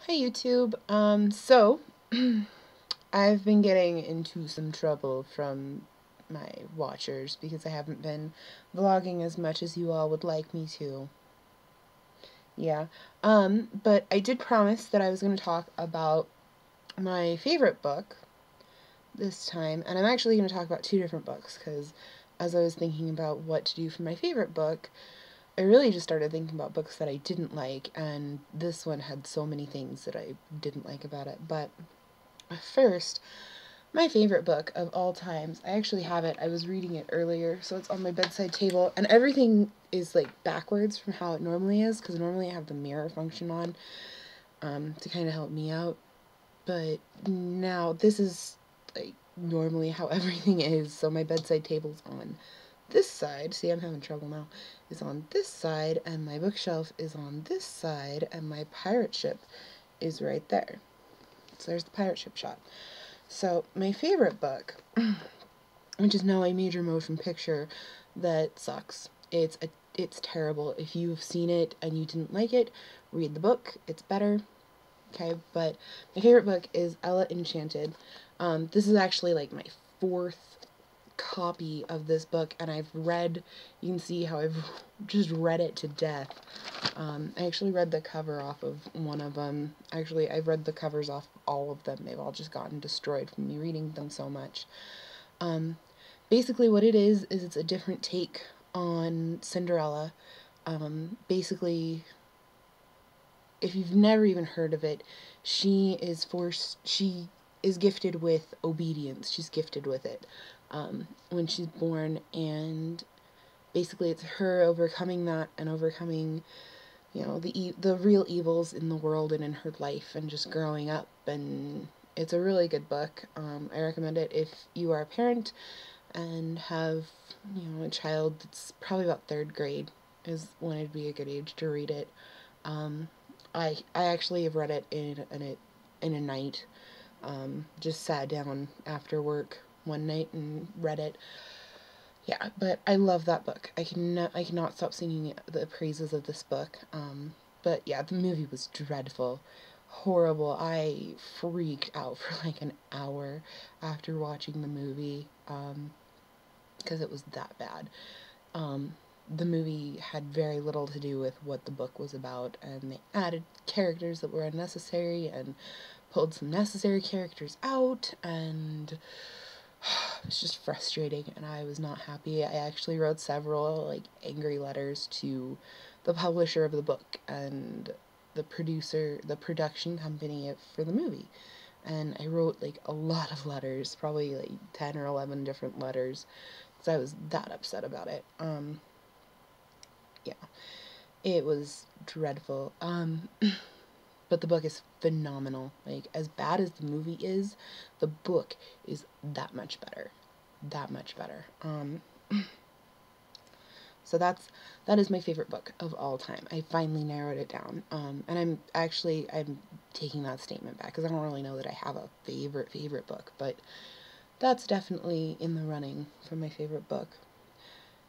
Hey YouTube. So I've been getting into some trouble from my watchers because I haven't been vlogging as much as you all would like me to. Yeah. But I did promise that I was going to talk about my favorite book this time, and I'm actually going to talk about two different books because as I was thinking about what to do for my favorite book, I really just started thinking about books that I didn't like, and this one had so many things that I didn't like about it. But first, my favorite book of all times, I actually have it, I was reading it earlier, so it's on my bedside table, and everything is like backwards from how it normally is, because normally I have the mirror function on to kind of help me out, but now this is like normally how everything is, so my bedside table's on this side, see I'm having trouble now, is on this side, and my bookshelf is on this side, and my pirate ship is right there. So there's the pirate ship shot. So my favorite book, which is now a major motion picture that sucks. It's terrible. If you've seen it and you didn't like it, read the book. It's better. Okay, but my favorite book is Ella Enchanted. This is actually like my fourth copy of this book, and you can see how I've just read it to death. I actually read the cover off of one of them. Actually, I've read the covers off all of them. They've all just gotten destroyed from me reading them so much. Basically what it is it's a different take on Cinderella. Basically, if you've never even heard of it, she is gifted with obedience. She's gifted with it when she's born, and basically it's her overcoming that and overcoming, you know, the real evils in the world and in her life and just growing up. And it's a really good book. I recommend it if you are a parent and have, you know, a child that's probably about third grade is when it'd be a good age to read it. I actually have read it in a night. Just sat down after work one night and read it. Yeah, but I love that book. I cannot stop singing the praises of this book. But yeah, the movie was dreadful, horrible. I freaked out for like an hour after watching the movie, because it was that bad. The movie had very little to do with what the book was about, and they added characters that were unnecessary and pulled some necessary characters out, and it's just frustrating, and I was not happy. I actually wrote several like angry letters to the publisher of the book and the production company for the movie. And I wrote like a lot of letters, probably like 10 or 11 different letters, because I was that upset about it. Yeah, it was dreadful. But the book is phenomenal. Like, as bad as the movie is, the book is that much better. That much better. So that is my favorite book of all time. I finally narrowed it down. And I'm taking that statement back because I don't really know that I have a favorite book, but that's definitely in the running for my favorite book.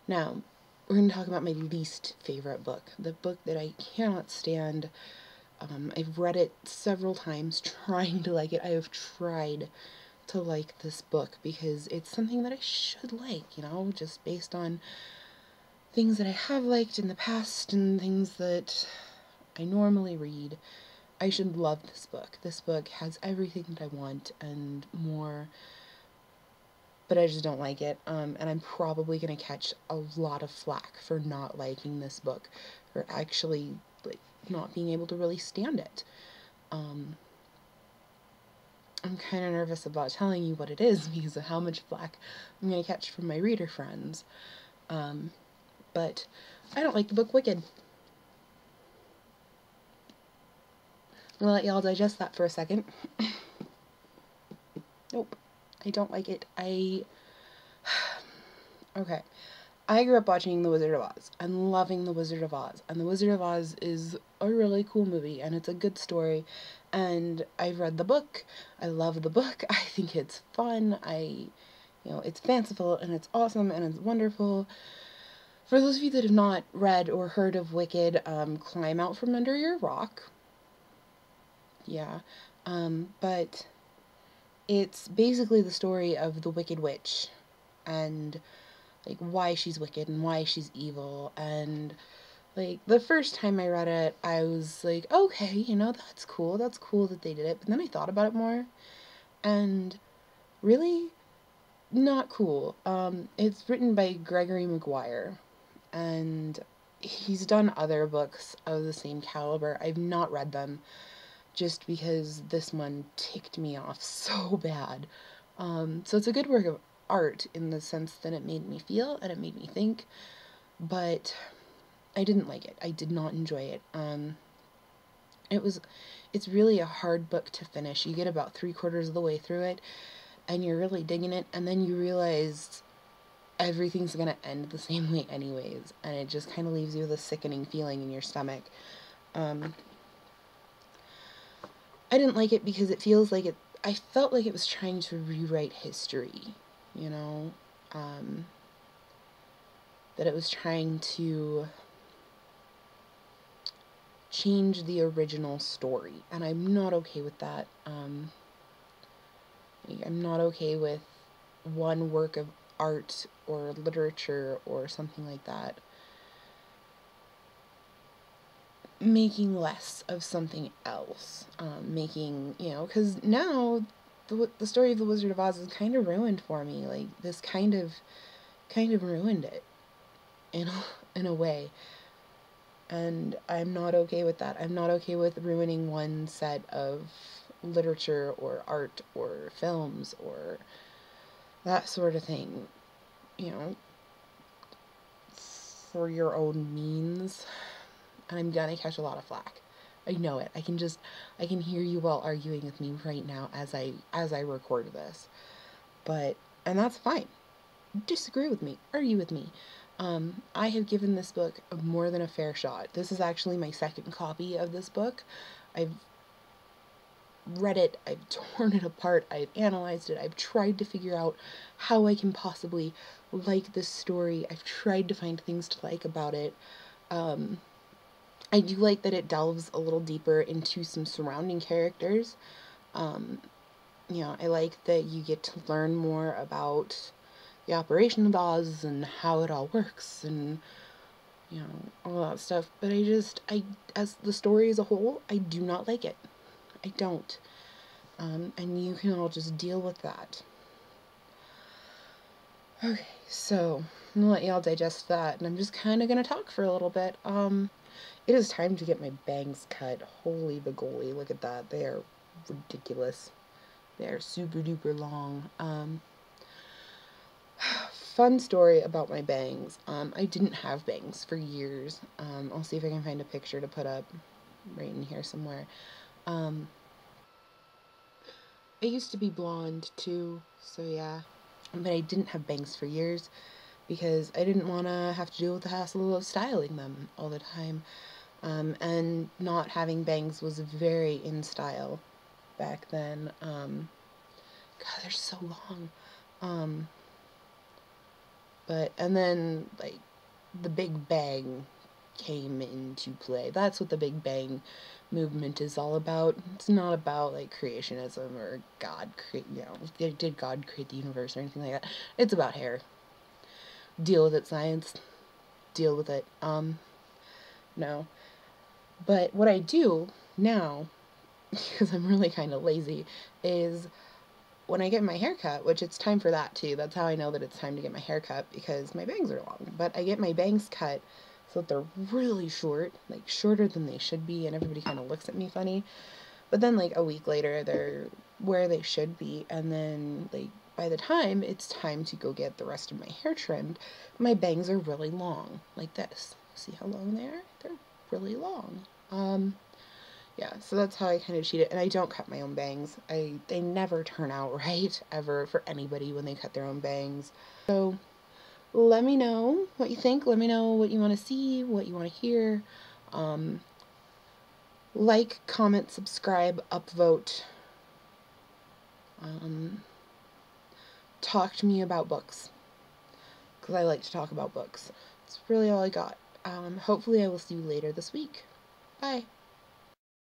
Now, we're going to talk about my least favorite book, the book that I cannot stand. I've read it several times trying to like it. I have tried to like this book because it's something that I should like, you know, just based on things that I have liked in the past and things that I normally read. I should love this book. This book has everything that I want and more, but I just don't like it. And I'm probably going to catch a lot of flack for not liking this book, for actually like not being able to really stand it. I'm kind of nervous about telling you what it is because of how much flack I'm going to catch from my reader friends. But I don't like the book Wicked. I'm going to let y'all digest that for a second. Nope. I don't like it. Okay. I grew up watching The Wizard of Oz and loving The Wizard of Oz, and The Wizard of Oz is a really cool movie and it's a good story, and I've read the book. I love the book. I think it's fun. You know, it's fanciful and it's awesome and it's wonderful. For those of you that have not read or heard of Wicked, climb out from under your rock, Yeah. But it's basically the story of the Wicked Witch and like why she's wicked and why she's evil. And like the first time I read it, I was like, okay, you know, that's cool. That's cool that they did it. But then I thought about it more, and really not cool. It's written by Gregory Maguire, and he's done other books of the same caliber. I've not read them just because this one ticked me off so bad. So it's a good work of art in the sense that it made me feel and it made me think, but I didn't like it. I did not enjoy it. It's really a hard book to finish. You get about 3/4 of the way through it, and you're really digging it, and then you realize everything's gonna end the same way anyways, and it just kind of leaves you with a sickening feeling in your stomach. I didn't like it because it feels like I felt like it was trying to rewrite history, you know, that it was trying to change the original story, and I'm not okay with that. I'm not okay with one work of art or literature or something like that making less of something else, making, you know, because now the story of the Wizard of Oz is kind of ruined for me. Like this kind of ruined it in a way, and I'm not okay with that. I'm not okay with ruining one set of literature or art or films or that sort of thing, you know, for your own means. And I'm gonna catch a lot of flack. I know it. I can hear you all arguing with me right now as I record this. And that's fine. Disagree with me, argue with me. I have given this book more than a fair shot. This is actually my second copy of this book. I've read it, I've torn it apart, I've analyzed it, I've tried to figure out how I can possibly like this story. I've tried to find things to like about it. I do like that it delves a little deeper into some surrounding characters. You know, I like that you get to learn more about the operation of Oz and how it all works and, you know, all that stuff. But as the story as a whole, I do not like it. I don't. And you can all just deal with that. Okay, so I'm gonna let y'all digest that, and I'm just kind of gonna talk for a little bit. It is time to get my bangs cut. Holy bagoly, look at that. They are ridiculous. They are super duper long. Fun story about my bangs. I didn't have bangs for years. I'll see if I can find a picture to put up right in here somewhere. I used to be blonde too, so yeah. But I didn't have bangs for years because I didn't want to have to deal with the hassle of styling them all the time. And not having bangs was very in style back then. God, they're so long. And then, like, the Big Bang came into play. That's what the Big Bang movement is all about. It's not about, like, creationism or God did God create the universe or anything like that. It's about hair. Deal with it, science. Deal with it. No. But what I do now, because I'm really kind of lazy, is when I get my hair cut, which it's time for that too. That's how I know that it's time to get my hair cut, because my bangs are long. But I get my bangs cut so that they're really short, like shorter than they should be, and everybody kind of looks at me funny. But then like a week later, they're where they should be, and then like by the time it's time to go get the rest of my hair trimmed, my bangs are really long, like this. See how long they are? They're really long. Yeah, so that's how I kind of cheat it, and I don't cut my own bangs. They never turn out right, ever, for anybody when they cut their own bangs. So, let me know what you think. Let me know what you want to see, what you want to hear. Like, comment, subscribe, upvote. Talk to me about books, because I like to talk about books. That's really all I got. Hopefully I will see you later this week. Bye.